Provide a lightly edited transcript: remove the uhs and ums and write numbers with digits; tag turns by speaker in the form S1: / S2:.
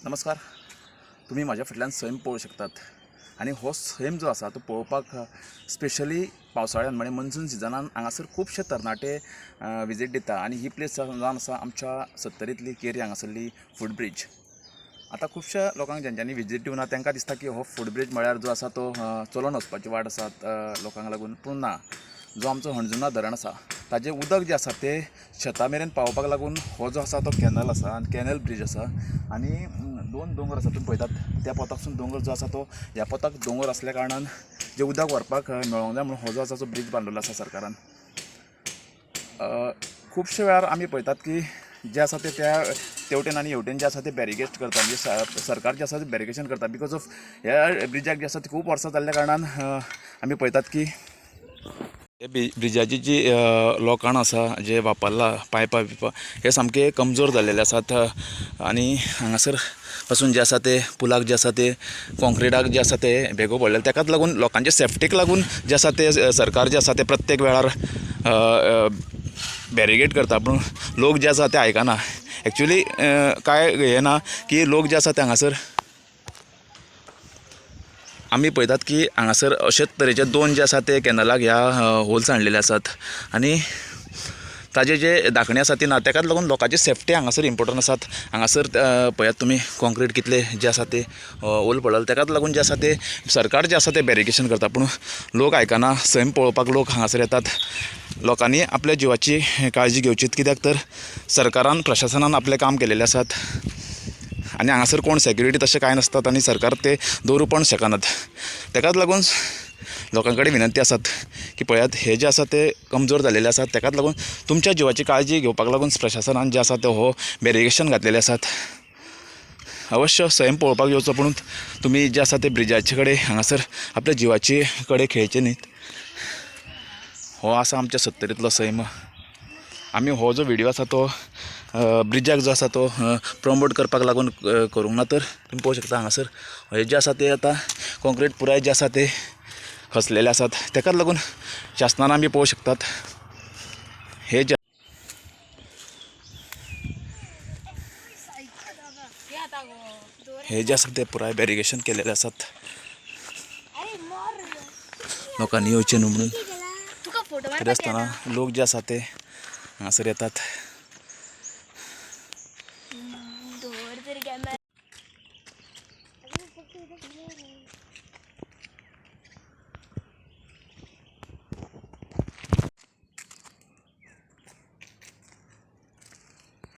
S1: नमस्कार. तुम्ही माझ्या फाटल्यान सैम पळोवंक शकतात आणि हो सैम जो आसा तो पळोवपाक स्पेशली पावसाळ्यान म्हणजे मनसून सिजनान हांगासर खुबशे तरणाटे विजीट दिता आणि ही प्लेस जावन आसा आमच्या सत्तरींतली केरी हांगासरली फूट ब्रिज. आता खुबशा लोकांक ज्यांच्यांनी विजीट दिवना तांकां दिसता की हो फूट ब्रिज म्हळ्यार जो आसा तो चलोन वचपाची वाट आसा लोकांक लागून, पूण ना. जो आमचो हणजुणा धरण आसा ताजें उदक जें आसा तें शेतां मेरेन पावोवपाक लागून हो जो आसा तो कॅनल आसा आनी कॅनल ब्रिज आसा आनी दोन दोंगर आसा तुम्ही पळयतात त्या पोताकसून दोंगर जो आसा तो ह्या पोताक दोंगर असल्या कारणान जे उदक व्हरपाक मेळोंक जाय म्हणून हो जो आसा तो ब्रिज बांदलेलो आसा सरकारान. खुबशे वेळार आमी पळयतात की जे आसा ते त्या तेवटेन आनी हेवटेन जे आसा ते बॅरिगेड करता, म्हणजे सरकार जे आसा ते बॅरिगेशन करता. बिकॉज ऑफ ह्या ब्रिजाक जे आसा ती खूब वर्सां जाल्ल्या कारणान आमी पळयतात की ब्रिजाची जी लोकांड आसा जे वापरला पायपां बिपा हे सामके कमजोर जाल्लेले आसात आनी हांगासर पासून जे आसा ते पुलाक जे आसा ते कॉन्क्रिटाक जे आसा ते भेगो पडलेले. ताकाच लागून लोकांच्या सेफ्टीक लागून जे आसा ते सरकार जे आसा ते प्रत्येक वेळार बॅरिगेड करता, पूण लोक जे आसा ते आयकना. एक्चुली काय हें ना की लोक जे आसा ते हांगासर आमी पळयतात की हांगासर अशेच तरेचे दोन जे आसा ते कॅनलाक ह्या होल्स हाडलेले आसात आनी ताजे जे धांकणे आसा ती ना. ताकाच लागून लोकांची सेफ्टी हांगासर इम्पोर्टंट आसात. हांगासर पळयात तुमी कॉन्क्रीट कितले जे आसा ते होल पडलेले. ताकाच लागून जे आसा ते सरकार जे आसा ते बॅरिगेशन करता, पूण लोक आयकना. सैम पळोवपाक लोक हांगासर येतात. लोकांनी आपल्या जिवाची काळजी घेवची, कित्याक तर सरकारान प्रशासनान आपलें काम केलेलें आसात आनी हांगासर कोण सेक्युरिटी तशें कांय नासतात आनी सरकार ते दवरूं पण शकनात. ताकाच लागून लोकां कडेन विनंती आसात की पळयात हे जे आसा ते कमजोर जाल्लेले आसात. ताकाच लागून तुमच्या जिवाची काळजी घेवपाक लागून प्रशासनान जे आसा ते हो बॅरिगेशन घातलेले आसात. अवश्य सैम पळोवपाक येवचो, पूण तुमी जे आसा ते ब्रिजाचे कडेन हांगासर आपल्या जिवाची कडेन खेळचे न्हीत. हो आसा आमच्या सत्तरींतलो सैम. आमी हो जो व्हिडिओ आसा तो ब्रिजाक जो आसा तो प्रमोट करपाक लागून करूंक ना. तर तुमी पळोवंक शकता हांगासर हे जे आसा ते आतां कॉन्क्रीट पुराय जे आसा ते खचलेले आसात. ताकाच लागून शासनान आमी पळोवंक शकतात हे जे आसा ते पुराय बॅरिगेशन केलेले आसात. लोकांनी येवचें न्हू म्हणून. तरी आसतना लोक जे आसा ते हांगासर येतात.